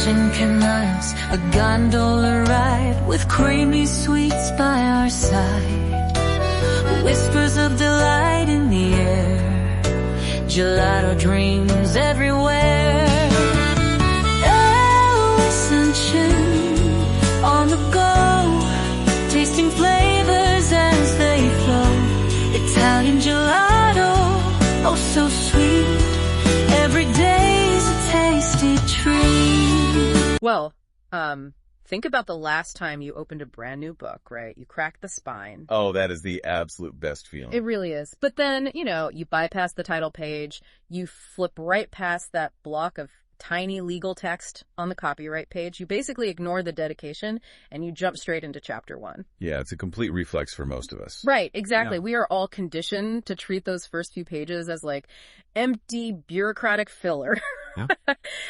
Flashing canals, a gondola ride with creamy sweets by our side. Whispers of delight in the air, gelato dreams everywhere. Eloise Chen on the go, tasting flavors as they flow. Italian gelato, oh so sweet. Every day's a tasty treat. Well, think about the last time you opened a brand new book, right? You crack the spine. Oh, that is the absolute best feeling. It really is. But then, you bypass the title page, you flip right past that block of tiny legal text on the copyright page. You basically ignore the dedication and you jump straight into chapter 1. Yeah, it's a complete reflex for most of us. Right, exactly. Yeah. We are all conditioned to treat those first few pages as like empty bureaucratic filler. Yeah.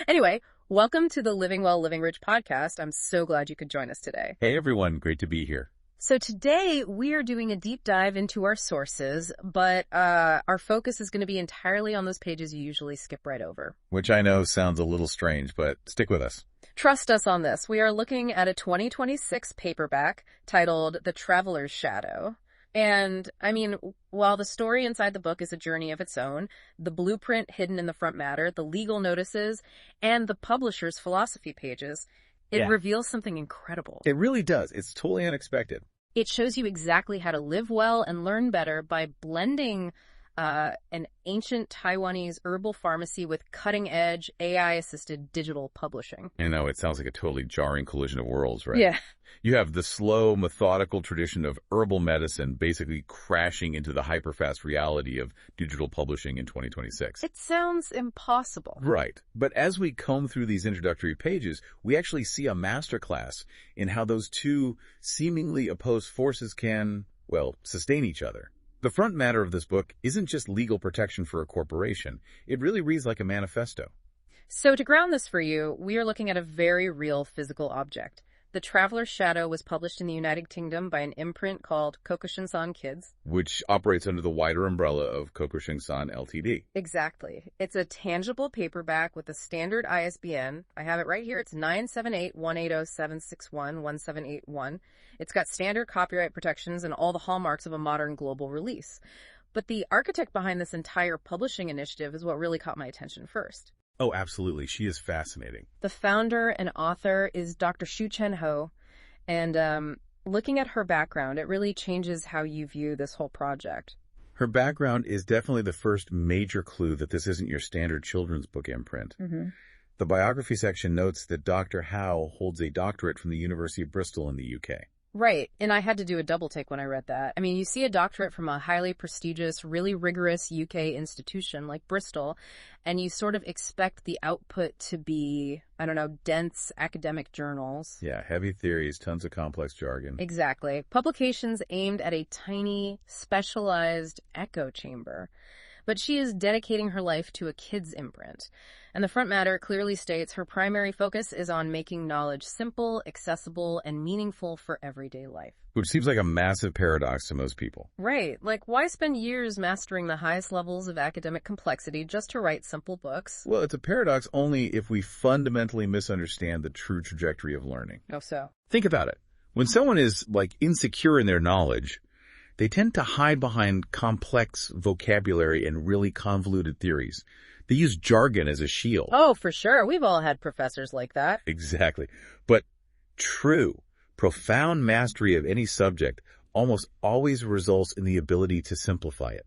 Anyway, welcome to the Living Well, Living Rich podcast. I'm so glad you could join us today. Hey everyone, great to be here. So today we are doing a deep dive into our sources, but our focus is going to be entirely on those pages you usually skip right over. Which I know sounds a little strange, but stick with us. Trust us on this. We are looking at a 2026 paperback titled The Traveler's Shadow. And, I mean, while the story inside the book is a journey of its own, the blueprint hidden in the front matter, the legal notices, and the publisher's philosophy pages, it reveals something incredible. It really does. It's totally unexpected. It shows you exactly how to live well and learn better by blending an ancient Taiwanese herbal pharmacy with cutting-edge AI-assisted digital publishing. I know, it sounds like a totally jarring collision of worlds, right? Yeah. You have the slow, methodical tradition of herbal medicine basically crashing into the hyper-fast reality of digital publishing in 2026. It sounds impossible. Right. But as we comb through these introductory pages, we actually see a masterclass in how those two seemingly opposed forces can, well, sustain each other. The front matter of this book isn't just legal protection for a corporation. It really reads like a manifesto. So to ground this for you, we are looking at a very real physical object. The Traveler's Shadow was published in the United Kingdom by an imprint called Kokoshungsan Ltd, which operates under the wider umbrella of Kokoshungsan Ltd. Exactly. It's a tangible paperback with a standard ISBN. I have it right here. It's 978-180-761-1781. It's got standard copyright protections and all the hallmarks of a modern global release. But the architect behind this entire publishing initiative is what really caught my attention first. Oh, absolutely. She is fascinating. The founder and author is Dr. Shu-Chen Hou, and looking at her background, it really changes how you view this whole project. Her background is definitely the first major clue that this isn't your standard children's book imprint. Mm-hmm. The biography section notes that Dr. Hou holds a doctorate from the University of Bristol in the UK. Right, and I had to do a double take when I read that. I mean, you see a doctorate from a highly prestigious, really rigorous UK institution like Bristol, and you sort of expect the output to be, I don't know, dense academic journals. Yeah, heavy theories, tons of complex jargon. Exactly. Publications aimed at a tiny, specialized echo chamber. But she is dedicating her life to a kid's imprint. And the front matter clearly states her primary focus is on making knowledge simple, accessible, and meaningful for everyday life. Which seems like a massive paradox to most people. Right. Like, why spend years mastering the highest levels of academic complexity just to write simple books? Well, it's a paradox only if we fundamentally misunderstand the true trajectory of learning. Oh, so? Think about it. When someone is, insecure in their knowledge, they tend to hide behind complex vocabulary and really convoluted theories. They use jargon as a shield. Oh, for sure. We've all had professors like that. Exactly. But true, profound mastery of any subject almost always results in the ability to simplify it.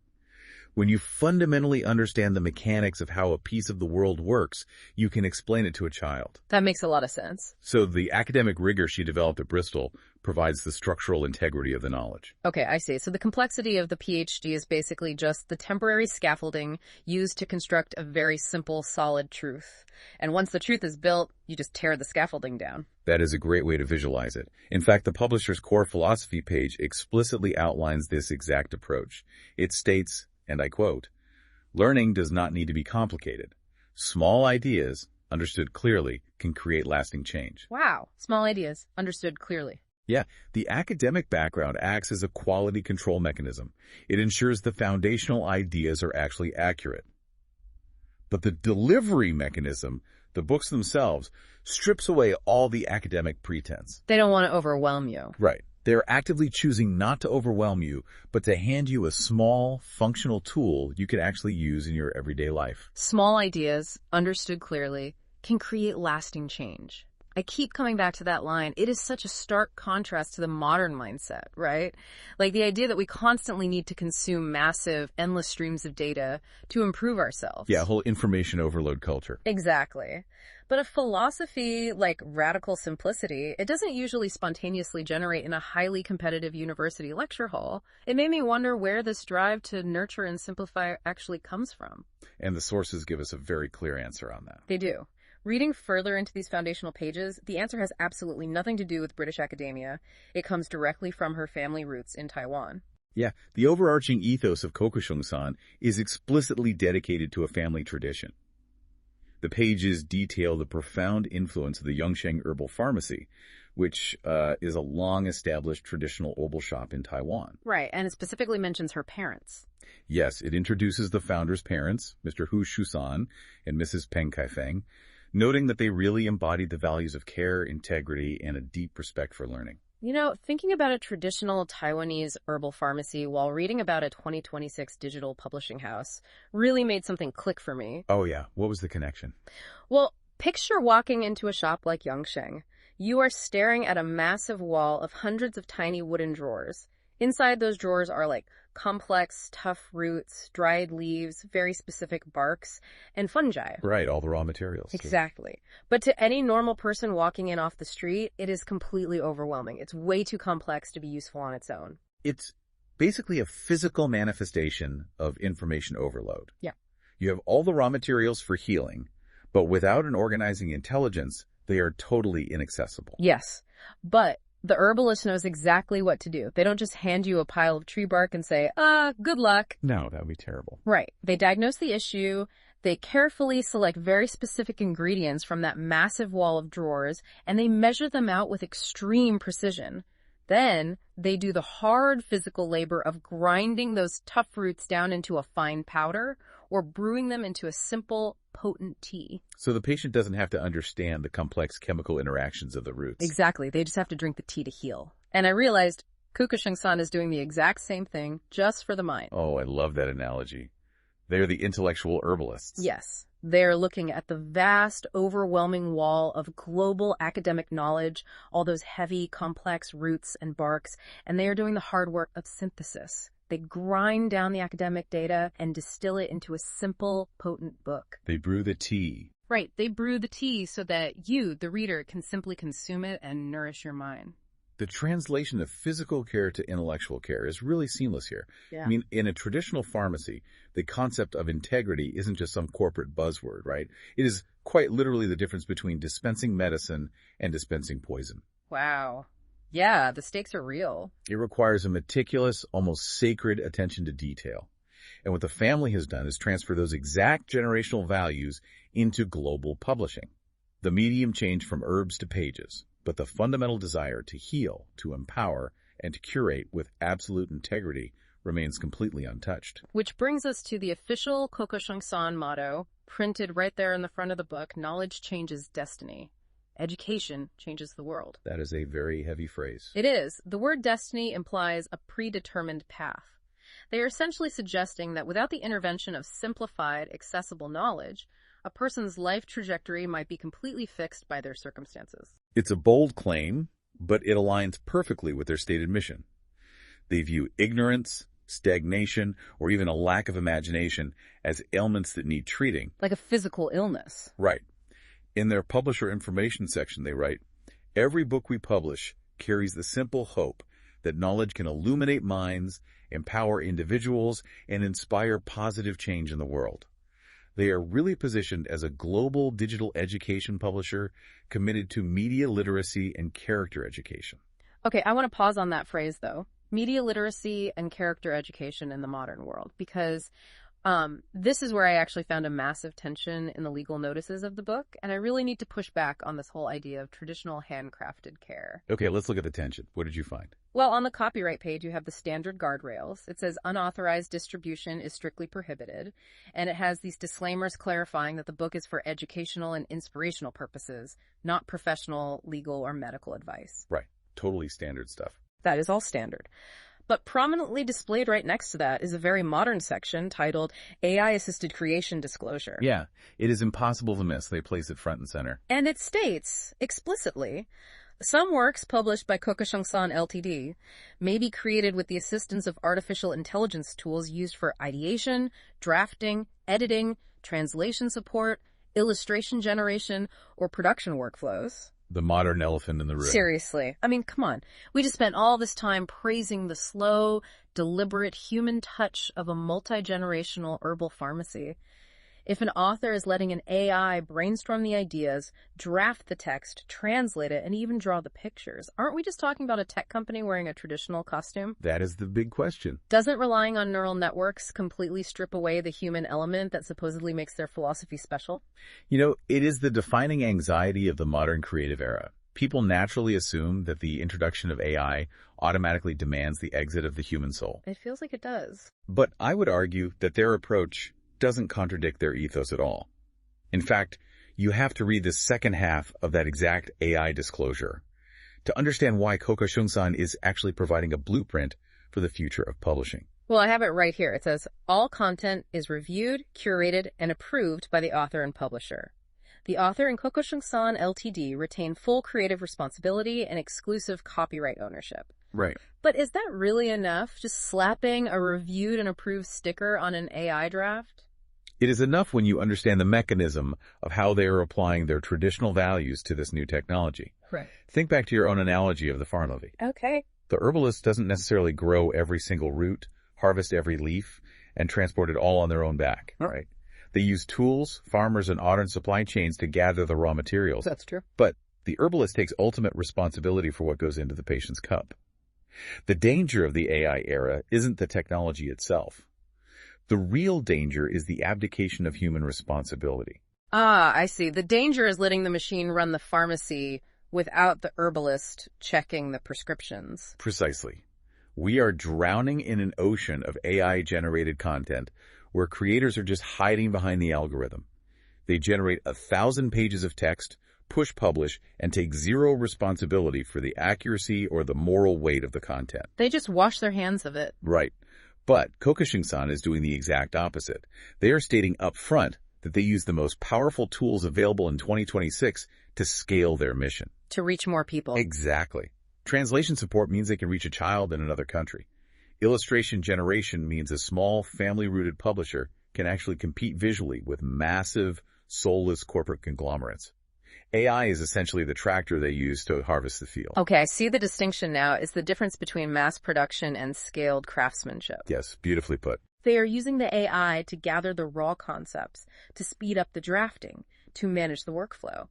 When you fundamentally understand the mechanics of how a piece of the world works, you can explain it to a child. That makes a lot of sense. So the academic rigor she developed at Bristol provides the structural integrity of the knowledge. Okay, I see. So the complexity of the PhD is basically just the temporary scaffolding used to construct a very simple, solid truth. And once the truth is built, you just tear the scaffolding down. That is a great way to visualize it. In fact, the publisher's core philosophy page explicitly outlines this exact approach. It states, and I quote, "Learning does not need to be complicated. Small ideas, understood clearly, can create lasting change." Wow. Small ideas, understood clearly. Yeah, the academic background acts as a quality control mechanism. It ensures the foundational ideas are actually accurate. But the delivery mechanism, The books themselves strips away all the academic pretense. They don't want to overwhelm you. Right. They're actively choosing not to overwhelm you, but to hand you a small, functional tool you can actually use in your everyday life. Small ideas, understood clearly, can create lasting change. I keep coming back to that line. It is such a stark contrast to the modern mindset, right? Like the idea that we constantly need to consume massive, endless streams of data to improve ourselves. Yeah, whole information overload culture. Exactly. But a philosophy like radical simplicity, it doesn't usually spontaneously generate in a highly competitive university lecture hall. It made me wonder where this drive to nurture and simplify actually comes from. And the sources give us a very clear answer on that. They do. Reading further into these foundational pages, the answer has absolutely nothing to do with British academia. It comes directly from her family roots in Taiwan. Yeah, the overarching ethos of Kokoshungsan is explicitly dedicated to a family tradition. The pages detail the profound influence of the Yongsheng herbal pharmacy, which is a long-established traditional herbal shop in Taiwan. Right, and it specifically mentions her parents. Yes, it introduces the founder's parents, Mr. Hu Shusan and Mrs. Peng Kaifeng, noting that they really embodied the values of care, integrity, and a deep respect for learning. You know, thinking about a traditional Taiwanese herbal pharmacy while reading about a 2026 digital publishing house really made something click for me. Oh yeah, what was the connection? Well, picture walking into a shop like Yongsheng. You are staring at a massive wall of hundreds of tiny wooden drawers. Inside those drawers are like complex, tough roots, dried leaves, very specific barks, and fungi. Right, all the raw materials. Exactly. But to any normal person walking in off the street, it is completely overwhelming. It's way too complex to be useful on its own. It's basically a physical manifestation of information overload. Yeah. You have all the raw materials for healing, but without an organizing intelligence, they are totally inaccessible. Yes, but the herbalist knows exactly what to do. They don't just hand you a pile of tree bark and say, good luck. No, that would be terrible. Right. They diagnose the issue. They carefully select very specific ingredients from that massive wall of drawers, and they measure them out with extreme precision. Then they do the hard physical labor of grinding those tough roots down into a fine powder or brewing them into a simple, potent tea. So the patient doesn't have to understand the complex chemical interactions of the roots. Exactly. They just have to drink the tea to heal. And I realized Kokoshungsan is doing the exact same thing, just for the mind. Oh, I love that analogy. They're the intellectual herbalists. Yes. They're looking at the vast, overwhelming wall of global academic knowledge, all those heavy, complex roots and barks, and they are doing the hard work of synthesis. They grind down the academic data and distill it into a simple, potent book. They brew the tea. Right. They brew the tea so that you, the reader, can simply consume it and nourish your mind. The translation of physical care to intellectual care is really seamless here. Yeah. I mean, in a traditional pharmacy, the concept of integrity isn't just some corporate buzzword, right? It is quite literally the difference between dispensing medicine and dispensing poison. Wow. Yeah, the stakes are real. It requires a meticulous, almost sacred attention to detail. And what the family has done is transfer those exact generational values into global publishing. The medium changed from herbs to pages, but the fundamental desire to heal, to empower, and to curate with absolute integrity remains completely untouched. Which brings us to the official Kokoshungsan motto, printed right there in the front of the book: knowledge changes destiny. Education changes the world. That is a very heavy phrase. It is. The word destiny implies a predetermined path. They are essentially suggesting that without the intervention of simplified, accessible knowledge, a person's life trajectory might be completely fixed by their circumstances. It's a bold claim, but it aligns perfectly with their stated mission. They view ignorance, stagnation, or even a lack of imagination as ailments that need treating. Like a physical illness. Right. In their publisher information section, they write, "Every book we publish carries the simple hope that knowledge can illuminate minds, empower individuals, and inspire positive change in the world." They are really positioned as a global digital education publisher committed to media literacy and character education. Okay, I want to pause on that phrase, though. Media literacy and character education in the modern world, because This is where I actually found a massive tension in the legal notices of the book, and I really need to push back on this whole idea of traditional handcrafted care. Okay, let's look at the tension. What did you find? Well, on the copyright page, you have the standard guardrails. It says unauthorized distribution is strictly prohibited, and it has these disclaimers clarifying that the book is for educational and inspirational purposes, not professional, legal, or medical advice. Right. Totally standard stuff. That is all standard. But prominently displayed right next to that is a very modern section titled AI-Assisted Creation Disclosure. Yeah, it is impossible to miss. They place it front and center. And it states, explicitly, some works published by Kokoshungsan Ltd. may be created with the assistance of artificial intelligence tools used for ideation, drafting, editing, translation support, illustration generation, or production workflows. The modern elephant in the room. Seriously. I mean, come on. We just spent all this time praising the slow, deliberate human touch of a multi-generational herbal pharmacy. If an author is letting an AI brainstorm the ideas, draft the text, translate it, and even draw the pictures, aren't we just talking about a tech company wearing a traditional costume? That is the big question. Doesn't relying on neural networks completely strip away the human element that supposedly makes their philosophy special? You know, it is the defining anxiety of the modern creative era. People naturally assume that the introduction of AI automatically demands the exit of the human soul. It feels like it does. But I would argue that their approach doesn't contradict their ethos at all. In fact, you have to read the second half of that exact AI disclosure to understand why Kokoshungsan is actually providing a blueprint for the future of publishing. Well, I have it right here. It says, all content is reviewed, curated, and approved by the author and publisher. The author and Kokoshungsan Ltd. retain full creative responsibility and exclusive copyright ownership. Right. But is that really enough? Just slapping a reviewed and approved sticker on an AI draft? It is enough when you understand the mechanism of how they are applying their traditional values to this new technology. Right. Think back to your own analogy of the farm levy. Okay. The herbalist doesn't necessarily grow every single root, harvest every leaf, and transport it all on their own back, right? They use tools, farmers, and modern supply chains to gather the raw materials. That's true. But the herbalist takes ultimate responsibility for what goes into the patient's cup. The danger of the AI era isn't the technology itself. The real danger is the abdication of human responsibility. Ah, I see. The danger is letting the machine run the pharmacy without the herbalist checking the prescriptions. Precisely. We are drowning in an ocean of AI-generated content where creators are just hiding behind the algorithm. They generate 1,000 pages of text, push publish, and take zero responsibility for the accuracy or the moral weight of the content. They just wash their hands of it. Right. But Kokoshungsan is doing the exact opposite. They are stating up front that they use the most powerful tools available in 2026 to scale their mission. To reach more people. Exactly. Translation support means they can reach a child in another country. Illustration generation means a small, family-rooted publisher can actually compete visually with massive, soulless corporate conglomerates. AI is essentially the tractor they use to harvest the field. Okay, I see the distinction now is the difference between mass production and scaled craftsmanship. Yes, beautifully put. They are using the AI to gather the raw concepts, to speed up the drafting, to manage the workflow.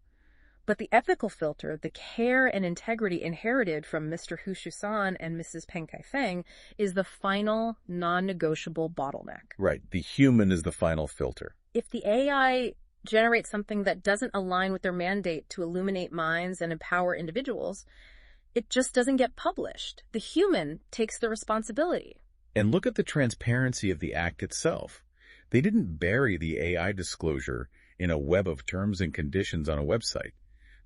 But the ethical filter, the care and integrity inherited from Mr. Hu Shu-san and Mrs. Peng Kai-feng is the final, non-negotiable bottleneck. Right, the human is the final filter. If the AI generates something that doesn't align with their mandate to illuminate minds and empower individuals, it just doesn't get published. The human takes the responsibility. And look at the transparency of the act itself. They didn't bury the AI disclosure in a web of terms and conditions on a website.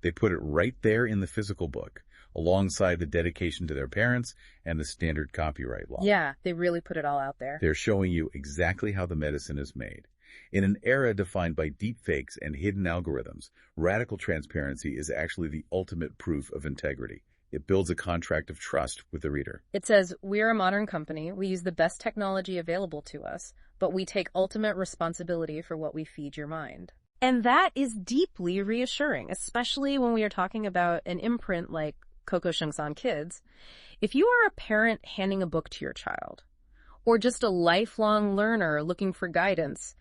They put it right there in the physical book, alongside the dedication to their parents and the standard copyright law. Yeah, they really put it all out there. They're showing you exactly how the medicine is made. In an era defined by deepfakes and hidden algorithms, radical transparency is actually the ultimate proof of integrity. It builds a contract of trust with the reader. It says, we're a modern company. We use the best technology available to us, but we take ultimate responsibility for what we feed your mind. And that is deeply reassuring, especially when we are talking about an imprint like Kokoshungsan Kids. If you are a parent handing a book to your child, or just a lifelong learner looking for guidance,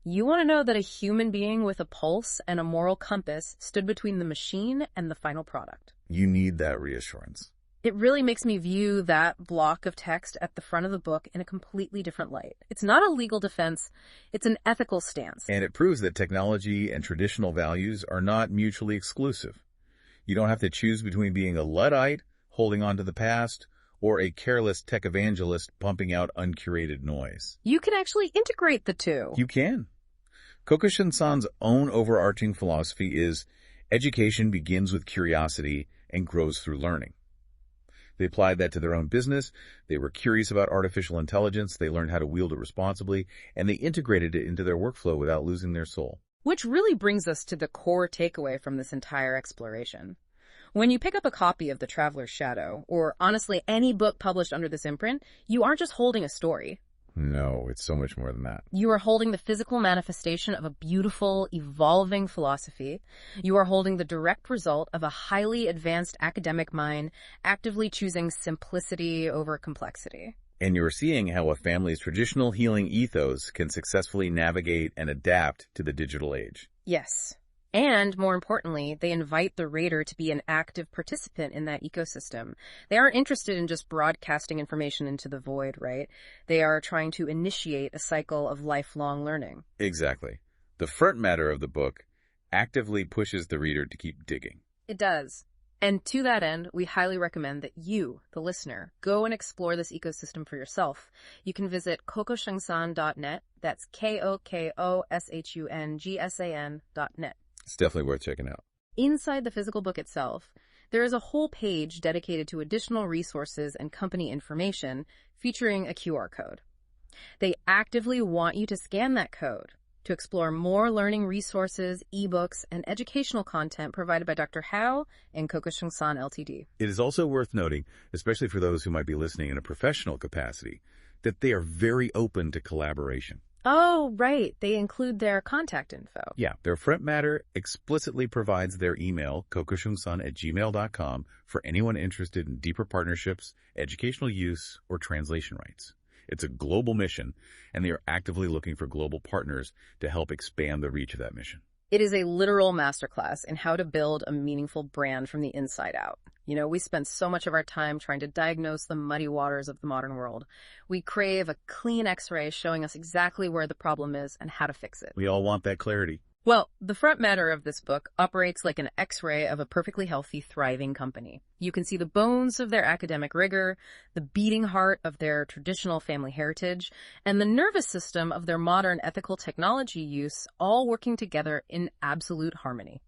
you want to know that a human being with a pulse and a moral compass stood between the machine and the final product. You need that reassurance. It really makes me view that block of text at the front of the book in a completely different light. It's not a legal defense, it's an ethical stance. And it proves that technology and traditional values are not mutually exclusive. You don't have to choose between being a Luddite, holding on to the past, or a careless tech evangelist pumping out uncurated noise. You can actually integrate the two. You can. Kokoshungsan's own overarching philosophy is education begins with curiosity and grows through learning. They applied that to their own business. They were curious about artificial intelligence. They learned how to wield it responsibly, and they integrated it into their workflow without losing their soul. Which really brings us to the core takeaway from this entire exploration. When you pick up a copy of The Traveler's Shadow, or honestly any book published under this imprint, you aren't just holding a story. No, it's so much more than that. You are holding the physical manifestation of a beautiful, evolving philosophy. You are holding the direct result of a highly advanced academic mind actively choosing simplicity over complexity. And you're seeing how a family's traditional healing ethos can successfully navigate and adapt to the digital age. Yes. And, more importantly, they invite the reader to be an active participant in that ecosystem. They aren't interested in just broadcasting information into the void, right? They are trying to initiate a cycle of lifelong learning. Exactly. The front matter of the book actively pushes the reader to keep digging. It does. And to that end, we highly recommend that you, the listener, go and explore this ecosystem for yourself. You can visit Kokoshungsan.net. That's Kokoshungsan.net. It's definitely worth checking out. Inside the physical book itself, there is a whole page dedicated to additional resources and company information featuring a QR code. They actively want you to scan that code to explore more learning resources, ebooks, and educational content provided by Dr. Hou and Kokoshungsan Ltd. It is also worth noting, especially for those who might be listening in a professional capacity, that they are very open to collaboration. Oh, right. They include their contact info. Yeah, their front matter explicitly provides their email, kokoshungsan@gmail.com, for anyone interested in deeper partnerships, educational use, or translation rights. It's a global mission, and they are actively looking for global partners to help expand the reach of that mission. It is a literal masterclass in how to build a meaningful brand from the inside out. You know, we spend so much of our time trying to diagnose the muddy waters of the modern world. We crave a clean X-ray showing us exactly where the problem is and how to fix it. We all want that clarity. Well, the front matter of this book operates like an X-ray of a perfectly healthy, thriving company. You can see the bones of their academic rigor, the beating heart of their traditional family heritage, and the nervous system of their modern ethical technology use, all working together in absolute harmony.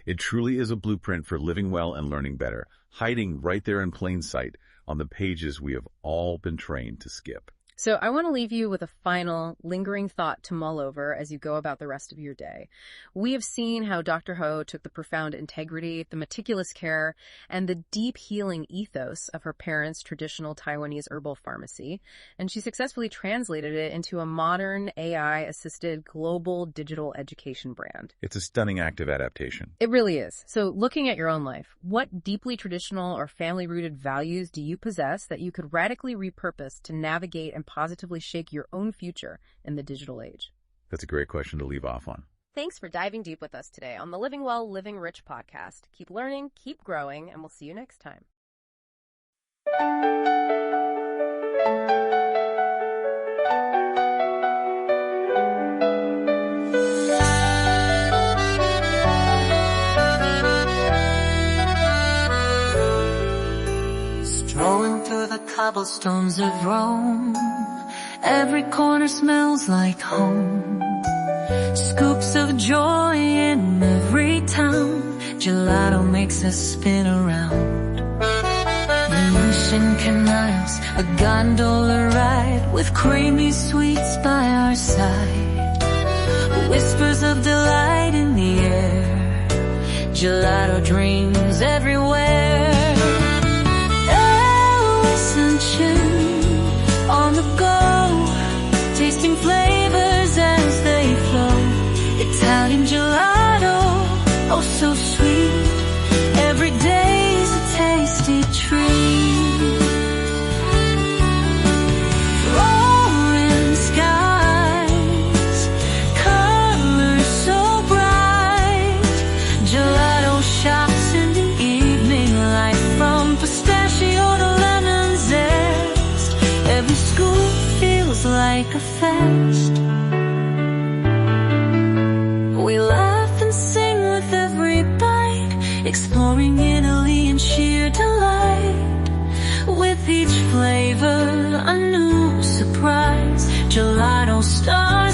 It truly is a blueprint for living well and learning better, hiding right there in plain sight on the pages we have all been trained to skip. So I want to leave you with a final, lingering thought to mull over as you go about the rest of your day. We have seen how Dr. Hou took the profound integrity, the meticulous care, and the deep healing ethos of her parents' traditional Taiwanese herbal pharmacy, and she successfully translated it into a modern, AI-assisted global digital education brand. It's a stunning act of adaptation. It really is. So looking at your own life, what deeply traditional or family-rooted values do you possess that you could radically repurpose to navigate and positively shake your own future in the digital age? That's a great question to leave off on. Thanks for diving deep with us today on the Living Well, Living Rich podcast. Keep learning, keep growing, and we'll see you next time. Strolling through the cobblestones of Rome, every corner smells like home. Scoops of joy in every town. Gelato makes us spin around. Venetian canals, a gondola ride with creamy sweets by our side. Whispers of delight in the air. Gelato dreams everywhere. On the go, tasting flavors as they flow. Italian gelato, oh so sweet. Every day's a tasty treat. Roaring skies, colors so bright. Gelato shops in the evening light, from pistachio past. We laugh and sing with every bite, exploring Italy in sheer delight. With each flavor, a new surprise. Gelato starts